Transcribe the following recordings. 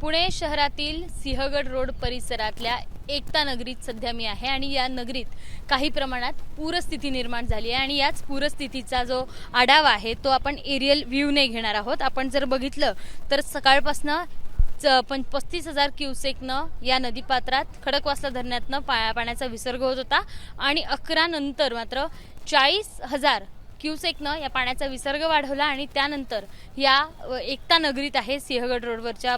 पुणे शहरातील सिंहगड रोड परिसरातल्या एकता नगरीत सध्या मी आहे आणि या नगरीत काही प्रमाणात पूरस्थिती निर्माण झाली आहे आणि याच पूरस्थितीचा जो आढावा आहे तो आपण एरियल व्ह्यूने घेणार आहोत। आपण जर बघितलं तर सकाळपासनं 35,000 क्युसेकनं या नदीपात्रात खडकवासला धरणातनं पाण्याचा विसर्ग होत होता आणि 11 नंतर मात्र 40,000 क्युसेकनं या पाण्याचा विसर्ग वाढवला आणि त्यानंतर या एकता नगरीत आहे सिंहगड रोडवरच्या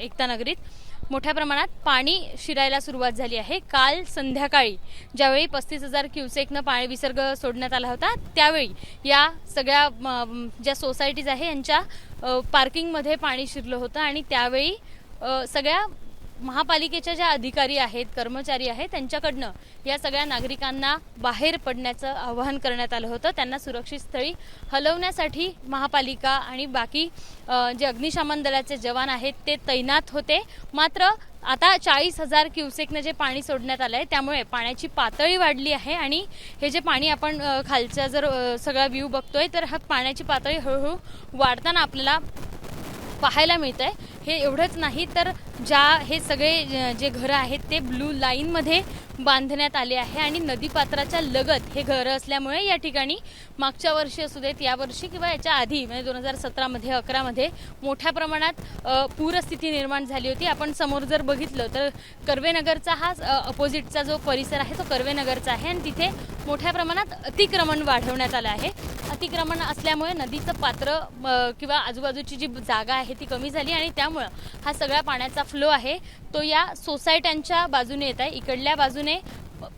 एकता नगरीत मोठ्या प्रमाणात पाणी शिरायला सुरुवात झाली आहे। काल संध्याकाळी ज्यावेळी 35,000 क्युसेकनं पाणी विसर्ग सोडण्यात आला होता त्यावेळी या सगळ्या ज्या सोसायटीज आहे यांच्या पार्किंगमध्ये पाणी शिरलं होतं आणि त्यावेळी सगळ्या महापालिकेच्या ज्या अधिकारी आहेत कर्मचारी आहेत त्यांच्याकडनं या सगळ्या नागरिकांना बाहेर पडण्याचं आवाहन करण्यात आलं होतं। त्यांना सुरक्षित स्थळी हलवण्यासाठी महापालिका आणि बाकी जे अग्निशमन दलाचे जवान आहेत ते तैनात होते। मात्र आता 40,000 क्युसेकने जे पाणी सोडण्यात आलंय त्यामुळे पाण्याची पातळी वाढली आहे आणि हे जे पाणी आपण खालचा जर सगळा व्ह्यू बघतोय तर हा पाण्याची पातळी हळूहळू वाढताना आपल्याला पाहायला मिळतंय। हे एवढंच नाही तर हे सगळे जे घरं आहेत ते ब्लू लाईन मध्ये बांधण्यात आले आहे आणि नदीपात्राच्या लगत हे घरं असल्यामुळे या ठिकाणी मागच्या वर्षी असू देत या वर्षी किंवा याच्या आधी म्हणजे 2017 मध्ये 11 मध्ये मोठ्या प्रमाणात पूरस्थिती निर्माण झाली होती। आपण समोर जर बघितलं तर कर्वेनगरचा हा अपोजिटचा जो परिसर आहे तो कर्वेनगरचा आहे आणि तिथे मोठ्या प्रमाणात अतिक्रमण वाढवण्यात आलं आहे। अतिक्रमण असल्यामुळे नदीचं पात्र किंवा आजूबाजूची जी जागा आहे ती कमी झाली आणि त्यामुळे हा सगळा पाण्याचा फ्लो आहे तो या सोसायट्यांच्या बाजूने येत आहे। इकडल्या बाजूने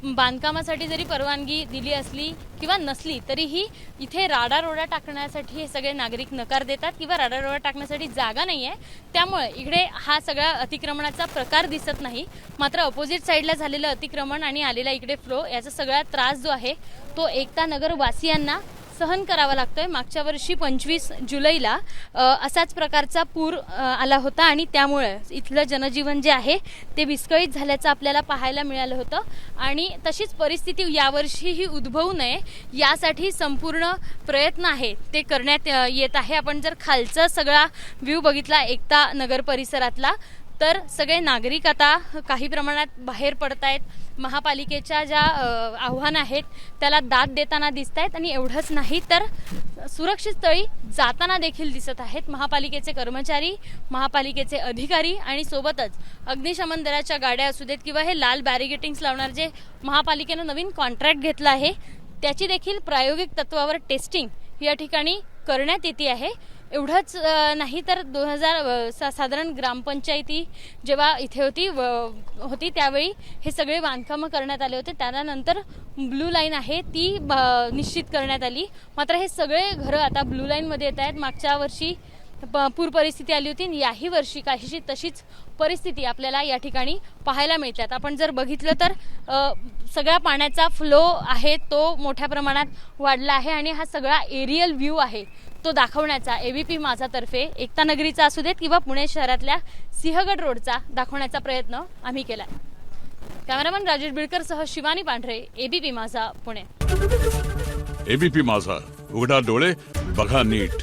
बांधकामासाठी जरी परवानगी दिली असली किंवा नसली तरीही इथे राडारोडा टाकण्यासाठी हे सगळे नागरिक नकार देतात किंवा राडारोडा टाकण्यासाठी जागा नाही आहे त्यामुळे इकडे हा सगळा अतिक्रमणाचा प्रकार दिसत नाही। मात्र अपोजिट साईडला झालेलं अतिक्रमण आणि आलेला इकडे फ्लो याचा सगळा त्रास जो आहे तो एकता नगर वासियांना सहन करावा लागतोय। मागच्या वर्षी 25 जुलैला असाच प्रकारचा पूर आला होता आणि त्यामुळे इथलं जनजीवन जे आहे ते विस्कळीत झाल्याचं आपल्याला पाहायला मिळालं होतं आणि तशीच परिस्थिती यावर्षीही उद्भवू नये यासाठी संपूर्ण प्रयत्न आहे ते करण्यात येत आहे। आपण जर खालचा सगळा व्ह्यू बघितला एकता नगर परिसरातला तर सगळे नागरिक आता काही प्रमाणात बाहेर पडतायत। महापालिकेच्या ज्या आव्हान आहेत त्याला दाद देताना दिसत आहेत आणि एवढंच नाही तर सुरक्षित स्थळी जाताना देखील दिसत आहेत महापालिकेचे कर्मचारी महापालिकेचे अधिकारी आणि सोबतच अग्निशमन दलाच्या गाड्या असू देत किंवा हे लाल बॅरिगेटिंग्स लावणार जे महापालिकेनं नवीन कॉन्ट्रॅक्ट घेतला आहे त्याची देखील प्रायोगिक तत्वावर टेस्टिंग या ठिकाणी करण्यात येते आहे। एवढंच नाही तर साधारण ग्रामपंचायती जेव्हा इथे होती त्यावेळी हे सगळे बांधकामं करण्यात आले होते त्यानंतर ब्लू लाईन आहे ती निश्चित करण्यात आली। मात्र हे सगळे घरं आता ब्लू लाईनमध्ये येत आहेत। मागच्या वर्षी पूर परिस्थिती आली होती आणि याही वर्षी काहीशी तशीच परिस्थिती आपल्याला या ठिकाणी पाहायला मिळतात। आपण जर बघितलं तर सगळ्या पाण्याचा फ्लो आहे तो मोठ्या प्रमाणात वाढला आहे आणि हा सगळा एरियल व्ह्यू आहे तो दाखवण्याचा एबीपी माझातर्फे एकता नगरीचा असू देत किंवा पुणे शहरातल्या सिंहगड रोडचा दाखवण्याचा प्रयत्न आम्ही केला। कॅमेरामन राजेश बिडकर सह शिवानी पांढरे एबीपी माझा पुणे। एबीपी माझा उघडा डोळे बघा नीट।